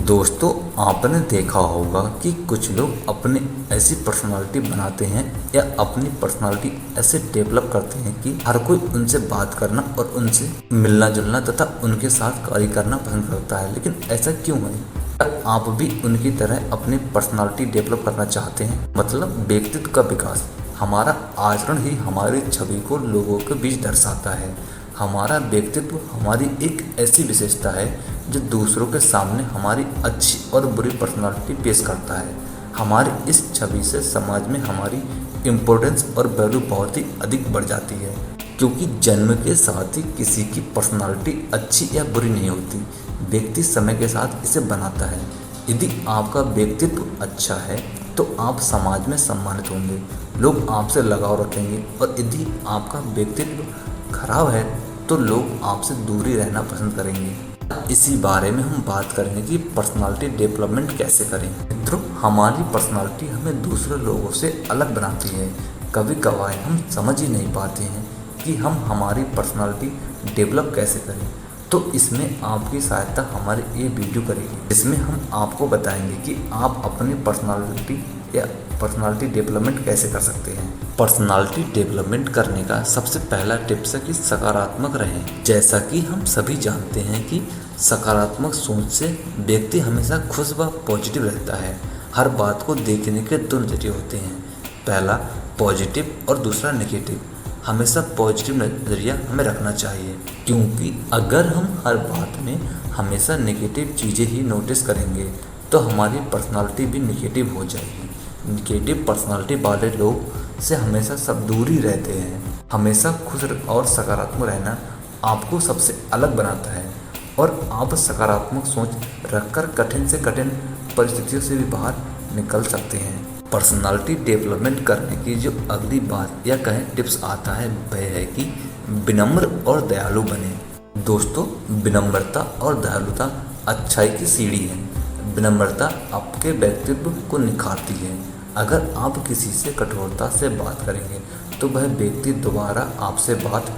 दोस्तों, आपने देखा होगा कि कुछ लोग अपने ऐसी पर्सनालिटी बनाते हैं या अपनी पर्सनालिटी ऐसे डेवलप करते हैं कि हर कोई उनसे बात करना और उनसे मिलना जुलना तथा उनके साथ कार्य करना पसंद करता है। लेकिन ऐसा क्यों है? क्या आप भी उनकी तरह अपनी पर्सनालिटी डेवलप करना चाहते हैं? मतलब व्यक्तित्व का विकास। हमारा आचरण ही हमारी छवि को लोगों के बीच दर्शाता है। हमारा व्यक्तित्व हमारी एक ऐसी विशेषता है जो दूसरों के सामने हमारी अच्छी और बुरी पर्सनालिटी पेश करता है। हमारी इस छवि से समाज में हमारी इम्पोर्टेंस और वैल्यू बहुत ही अधिक बढ़ जाती है, क्योंकि जन्म के साथ ही किसी की पर्सनालिटी अच्छी या बुरी नहीं होती। व्यक्ति समय के साथ इसे बनाता है। यदि आपका व्यक्तित्व अच्छा है तो आप समाज में सम्मानित होंगे, लोग आपसे लगाव रखेंगे, और यदि आपका व्यक्तित्व खराब है तो लोग आपसे दूरी रहना पसंद करेंगे। इसी बारे में हम बात करेंगे कि पर्सनालिटी डेवलपमेंट कैसे करें। मित्रों, हमारी पर्सनालिटी हमें दूसरे लोगों से अलग बनाती है। कभी कभार हम समझ ही नहीं पाते हैं कि हम हमारी पर्सनालिटी डेवलप कैसे करें। तो इसमें आपकी सहायता हमारी ये वीडियो करेगी, जिसमें हम आपको बताएंगे कि आप अपनी पर्सनालिटी या पर्सनालिटी डेवलपमेंट कैसे कर सकते हैं। पर्सनालिटी डेवलपमेंट करने का सबसे पहला टिप्स है कि सकारात्मक रहें। जैसा कि हम सभी जानते हैं कि सकारात्मक सोच से व्यक्ति हमेशा खुश व पॉजिटिव रहता है। हर बात को देखने के दो नज़रिए होते हैं, पहला पॉजिटिव और दूसरा नेगेटिव। हमेशा पॉजिटिव नज़रिया हमें रखना चाहिए, क्योंकि अगर हम हर बात में हमेशा नेगेटिव चीज़ें ही नोटिस करेंगे तो हमारी पर्सनालिटी भी नेगेटिव हो जाएगी। नेगेटिव पर्सनालिटी वाले लोग से हमेशा सब दूरी रहते हैं। हमेशा खुश और सकारात्मक रहना आपको सबसे अलग बनाता है, और आप सकारात्मक सोच रखकर कठिन से कठिन परिस्थितियों से भी बाहर निकल सकते हैं। पर्सनालिटी डेवलपमेंट करने की जो अगली बात या कहें टिप्स आता है वह है कि विनम्र और दयालु बने। दोस्तों, विनम्रता और दयालुता अच्छाई की सीढ़ी है। विनम्रता आपके व्यक्तित्व को निखारती है। अगर आप किसी से कठोरता से बात करेंगे तो वह व्यक्ति दोबारा आपसे बात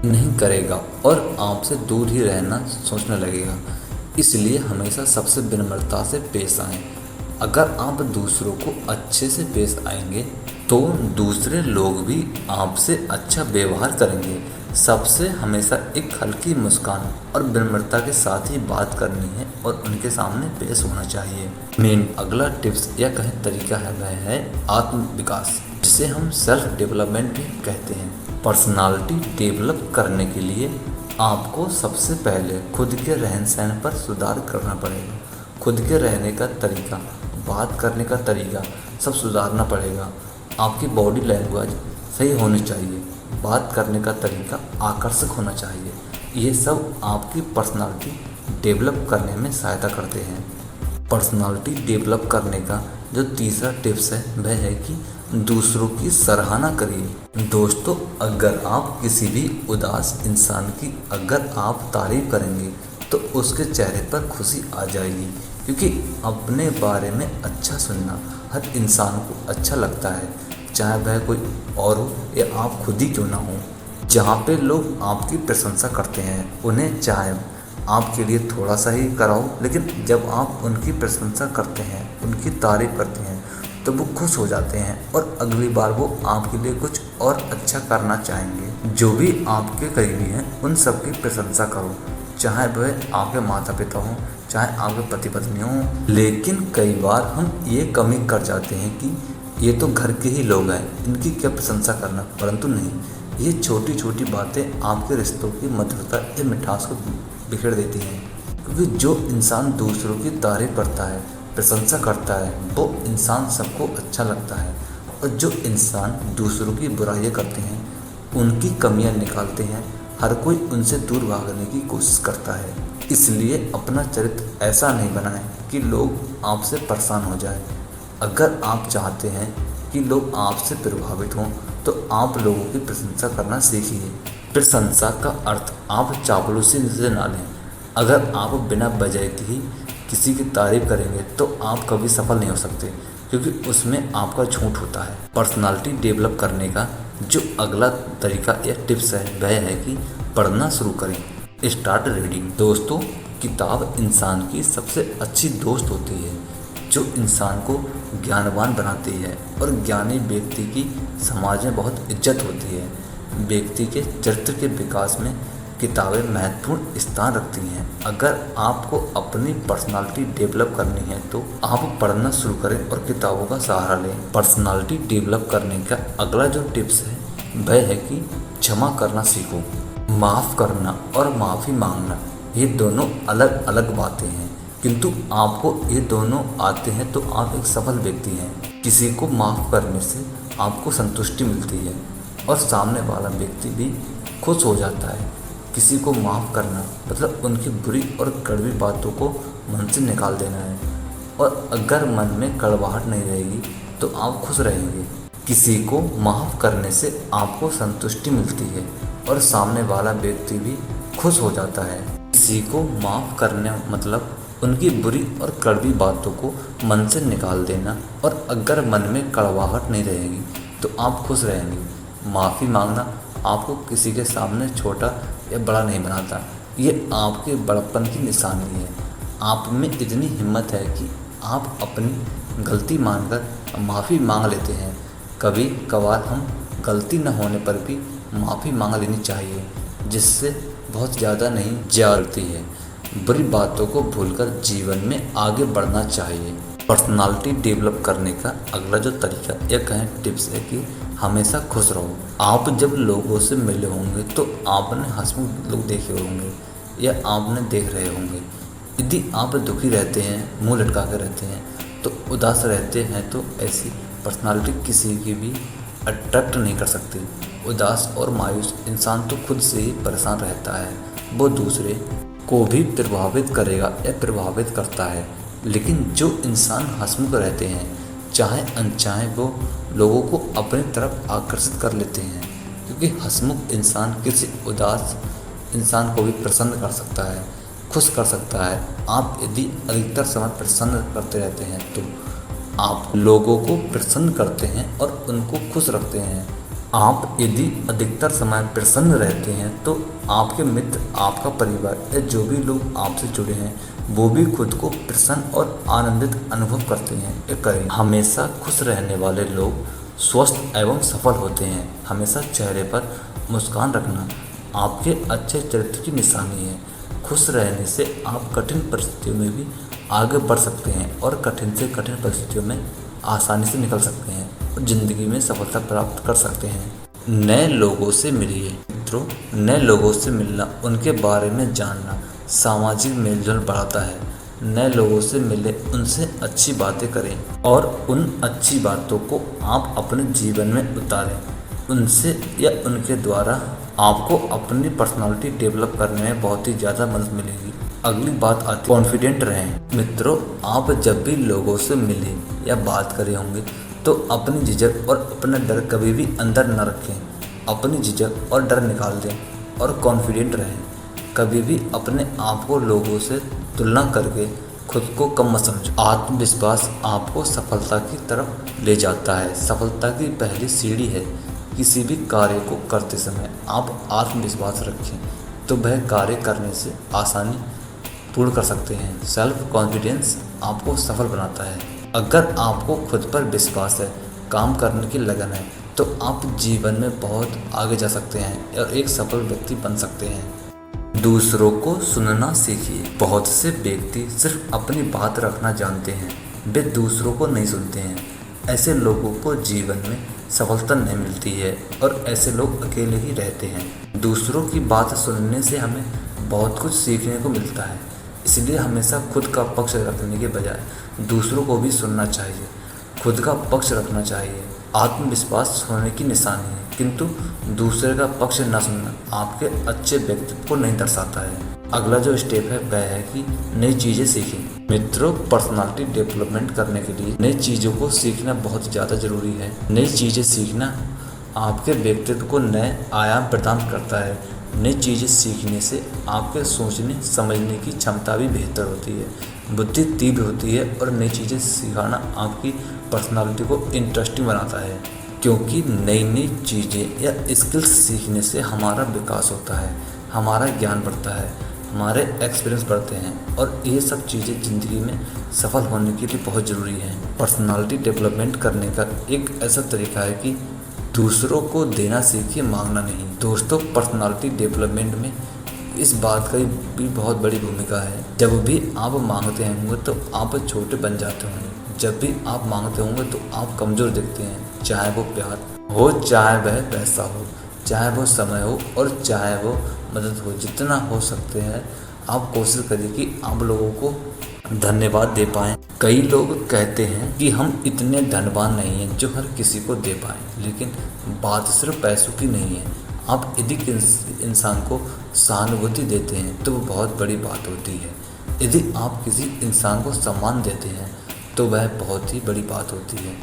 नहीं करेगा और आपसे दूर ही रहना सोचने लगेगा। इसलिए हमेशा सबसे विनम्रता से पेश आएं। अगर आप दूसरों को अच्छे से पेश आएंगे तो दूसरे लोग भी आपसे अच्छा व्यवहार करेंगे। सबसे हमेशा एक हल्की मुस्कान और विनम्रता के साथ ही बात करनी है और उनके सामने पेश होना चाहिए। मेन अगला टिप्स या कहें तरीका है वह है आत्मविकास, जिसे हम सेल्फ डेवलपमेंट भी कहते हैं। पर्सनालिटी डेवलप करने के लिए आपको सबसे पहले खुद के रहन सहन पर सुधार करना पड़ेगा। खुद के रहने का तरीका, बात करने का तरीका सब सुधारना पड़ेगा। आपकी बॉडी लैंग्वेज सही होनी चाहिए, बात करने का तरीका आकर्षक होना चाहिए। ये सब आपकी पर्सनालिटी डेवलप करने में सहायता करते हैं। पर्सनालिटी डेवलप करने का जो तीसरा टिप्स है वह है कि दूसरों की सराहना करिए। दोस्तों, अगर आप किसी भी उदास इंसान की अगर आप तारीफ करेंगे तो उसके चेहरे पर खुशी आ जाएगी, क्योंकि अपने बारे में अच्छा सुनना हर इंसान को अच्छा लगता है, चाहे वह कोई और हो या आप खुद ही क्यों ना हो। जहाँ पे लोग आपकी प्रशंसा करते हैं उन्हें चाहे आपके लिए थोड़ा सा ही कराओ, लेकिन जब आप उनकी प्रशंसा करते हैं, उनकी तारीफ करते हैं तो वो खुश हो जाते हैं और अगली बार वो आपके लिए कुछ और अच्छा करना चाहेंगे। जो भी आपके करीबी हैं उन सब की प्रशंसा करो, चाहे वह आपके माता पिता हों, चाहे आपके पति पत्नी हों। लेकिन कई बार हम ये कमी कर जाते हैं कि ये तो घर के ही लोग हैं, इनकी क्या प्रशंसा करना, परंतु नहीं, ये छोटी छोटी बातें आपके रिश्तों की मधुरता या मिठास को बिखेर देती हैं। क्योंकि जो इंसान दूसरों की तारीफ करता है, प्रशंसा करता है, वो इंसान सबको अच्छा लगता है, और जो इंसान दूसरों की बुराइयां करते हैं, उनकी कमियां निकालते हैं, हर कोई उनसे दूर भागने की कोशिश करता है। इसलिए अपना चरित्र ऐसा नहीं बनाएं कि लोग आपसे परेशान हो जाएं। अगर आप चाहते हैं कि लोग आपसे प्रभावित हों तो आप लोगों की प्रशंसा करना सीखिए। प्रशंसा का अर्थ आप चापलूसी से ना लें। अगर आप बिना वजह की ही किसी की तारीफ करेंगे तो आप कभी सफल नहीं हो सकते, क्योंकि उसमें आपका झूठ होता है। पर्सनालिटी डेवलप करने का जो अगला तरीका या टिप्स है वह है कि पढ़ना शुरू करें। Start reading. दोस्तों, किताब इंसान की सबसे अच्छी दोस्त होती है जो इंसान को ज्ञानवान बनाती है और ज्ञानी व्यक्ति की समाज में बहुत इज्जत होती है। व्यक्ति के चरित्र के विकास में किताबें महत्वपूर्ण स्थान रखती हैं। अगर आपको अपनी पर्सनालिटी डेवलप करनी है तो आप पढ़ना शुरू करें और किताबों का सहारा लें। पर्सनालिटी डेवलप करने का अगला जो टिप्स है वह है कि क्षमा करना सीखो। माफ़ करना और माफ़ी मांगना ये दोनों अलग अलग बातें हैं, किंतु आपको ये दोनों आते हैं तो आप एक सफल व्यक्ति हैं। किसी को माफ़ करने से आपको संतुष्टि मिलती है और सामने वाला व्यक्ति भी खुश हो जाता है। किसी को माफ़ करना मतलब उनकी बुरी और कड़वी बातों को मन से निकाल देना है, और अगर मन में कड़वाहट नहीं रहेगी तो आप खुश रहेंगे। किसी को माफ़ करने से आपको संतुष्टि मिलती है और सामने वाला व्यक्ति भी खुश हो जाता है। किसी को माफ़ करने मतलब उनकी बुरी और कड़वी बातों को मन से निकाल देना, और अगर मन में कड़वाहट नहीं रहेगी तो आप खुश रहेंगे। माफ़ी मांगना आपको किसी के सामने छोटा या बड़ा नहीं बनाता, ये आपके बड़प्पन की निशानी है। आप में इतनी हिम्मत है कि आप अपनी गलती मानकर माफ़ी मांग लेते हैं। कभी कभार हम गलती न होने पर भी माफ़ी मांग लेनी चाहिए, जिससे बहुत ज़्यादा नहीं जाती है। बुरी बातों को भूलकर जीवन में आगे बढ़ना चाहिए। पर्सनालिटी डेवलप करने का अगला जो तरीका या कहें टिप्स है कि हमेशा खुश रहो। आप जब लोगों से मिले होंगे तो आपने हंसमुख लोग देखे होंगे या आपने देख रहे होंगे। यदि आप दुखी रहते हैं, मुंह लटका कर रहते हैं, तो उदास रहते हैं, तो ऐसी पर्सनालिटी किसी की भी अट्रैक्ट नहीं कर सकती। उदास और मायूस इंसान तो खुद से ही परेशान रहता है, वो दूसरे को भी प्रभावित करेगा या प्रभावित करता है। लेकिन जो इंसान हंसमुख रहते हैं, चाहे अनचाहे वो लोगों को अपनी तरफ आकर्षित कर लेते हैं, क्योंकि हंसमुख इंसान किसी उदास इंसान को भी प्रसन्न कर सकता है, खुश कर सकता है। आप यदि अधिकतर समय प्रसन्न करते रहते हैं तो आप लोगों को प्रसन्न करते हैं और उनको खुश रखते हैं। आप यदि अधिकतर समय प्रसन्न रहते हैं तो आपके मित्र, आपका परिवार या जो भी लोग आपसे जुड़े हैं वो भी खुद को प्रसन्न और आनंदित अनुभव करते हैं या करें। हमेशा खुश रहने वाले लोग स्वस्थ एवं सफल होते हैं। हमेशा चेहरे पर मुस्कान रखना आपके अच्छे चरित्र की निशानी है। खुश रहने से आप कठिन परिस्थितियों में भी आगे बढ़ सकते हैं और कठिन से कठिन परिस्थितियों में आसानी से निकल सकते हैं और ज़िंदगी में सफलता प्राप्त कर सकते हैं। नए लोगों से मिलिए मित्रों। नए लोगों से मिलना, उनके बारे में जानना सामाजिक मेलजोल बढ़ाता है। नए लोगों से मिले, उनसे अच्छी बातें करें और उन अच्छी बातों को आप अपने जीवन में उतारें। उनसे या उनके द्वारा आपको अपनी पर्सनालिटी डेवलप करने में बहुत ही ज़्यादा मदद मिलेगी। अगली बात आती है कॉन्फिडेंट रहें। मित्रों, आप जब भी लोगों से मिले या बात करे होंगे तो अपनी झिझक और अपना डर कभी भी अंदर न रखें। अपनी झिझक और डर निकाल दें और कॉन्फिडेंट रहें। कभी भी अपने आप को लोगों से तुलना करके खुद को कम मत समझो। आत्मविश्वास आपको सफलता की तरफ ले जाता है। सफलता की पहली सीढ़ी है। किसी भी कार्य को करते समय आप आत्मविश्वास रखें तो वह कार्य करने से आसानी पूर्ण कर सकते हैं। सेल्फ कॉन्फिडेंस आपको सफल बनाता है। अगर आपको खुद पर विश्वास है, काम करने की लगन है, तो आप जीवन में बहुत आगे जा सकते हैं और एक सफल व्यक्ति बन सकते हैं। दूसरों को सुनना सीखिए। बहुत से व्यक्ति सिर्फ अपनी बात रखना जानते हैं, वे दूसरों को नहीं सुनते हैं। ऐसे लोगों को जीवन में सफलता नहीं मिलती है और ऐसे लोग अकेले ही रहते हैं। दूसरों की बात सुनने से हमें बहुत कुछ सीखने को मिलता है, इसलिए हमेशा खुद का पक्ष रखने के बजाय दूसरों को भी सुनना चाहिए, खुद का पक्ष रखना चाहिए। आत्मविश्वास होने की निशानी है, किंतु दूसरे का पक्ष न सुनना आपके अच्छे व्यक्तित्व को नहीं दर्शाता है। अगला जो स्टेप है वह है कि नई चीज़ें सीखें। मित्रों, पर्सनालिटी डेवलपमेंट करने के लिए नई चीज़ों को सीखना बहुत ज़्यादा ज़रूरी है। नई चीज़ें सीखना आपके व्यक्तित्व को नए आयाम प्रदान करता है। नई चीज़ें सीखने से आपके सोचने समझने की क्षमता भी बेहतर होती है, बुद्धि तीव्र होती है और नई चीज़ें सिखाना आपकी पर्सनालिटी को इंटरेस्टिंग बनाता है, क्योंकि नई नई चीज़ें या स्किल्स सीखने से हमारा विकास होता है, हमारा ज्ञान बढ़ता है, हमारे एक्सपीरियंस बढ़ते हैं और ये सब चीज़ें ज़िंदगी में सफल होने के लिए बहुत ज़रूरी है। पर्सनालिटी डेवलपमेंट करने का एक ऐसा तरीका है कि दूसरों को देना सीखिए, मांगना नहीं। दोस्तों, पर्सनालिटी डेवलपमेंट में इस बात का भी बहुत बड़ी भूमिका है। जब भी आप मांगते होंगे तो आप छोटे बन जाते होंगे। जब भी आप मांगते होंगे तो आप कमज़ोर दिखते हैं, चाहे वो प्यार हो, चाहे वह पैसा हो, चाहे वो समय हो और चाहे वो मदद हो। जितना हो सकते हैं आप कोशिश करिए कि आप लोगों को धन्यवाद दे पाएँ। कई लोग कहते हैं कि हम इतने धनवान नहीं हैं जो हर किसी को दे पाएँ, लेकिन बात सिर्फ पैसों की नहीं है। आप यदि इंसान को सहानुभूति देते हैं तो वो बहुत बड़ी बात होती है। यदि आप किसी इंसान को सम्मान देते हैं तो वह बहुत ही बड़ी बात होती है।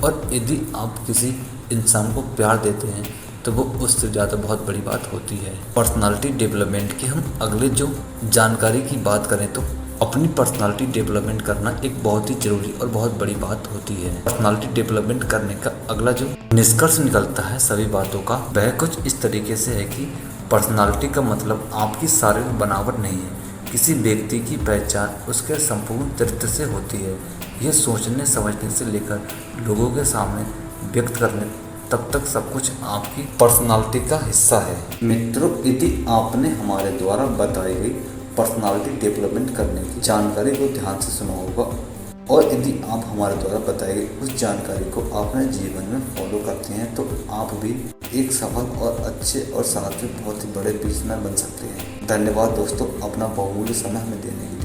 और यदि आप किसी इंसान को प्यार देते हैं तो वो उससे ज़्यादा बहुत बड़ी बात होती है। पर्सनालिटी डेवलपमेंट की हम अगले जो जानकारी की बात करें तो अपनी पर्सनालिटी डेवलपमेंट करना एक बहुत ही ज़रूरी और बहुत बड़ी बात होती है। पर्सनालिटी डेवलपमेंट करने का अगला जो निष्कर्ष निकलता है सभी बातों का, वह कुछ इस तरीके से है कि पर्सनालिटी का मतलब आपकी शारीरिक बनावट नहीं है। किसी व्यक्ति की पहचान उसके संपूर्ण चरित्र से होती है। यह सोचने समझने से लेकर लोगों के सामने व्यक्त करने तब तक सब कुछ आपकी पर्सनालिटी का हिस्सा है। मित्रों, यदि आपने हमारे द्वारा बताई गई पर्सनालिटी डेवलपमेंट करने की जानकारी को ध्यान से सुना होगा और यदि आप हमारे द्वारा बताई गई उस जानकारी को अपने जीवन में फॉलो करते हैं तो आप भी एक सफल और अच्छे और साथ में बहुत ही बड़े बिजनेसमैन बन सकते हैं। धन्यवाद दोस्तों, अपना बहुमूल्य समय हमें देने के लिए।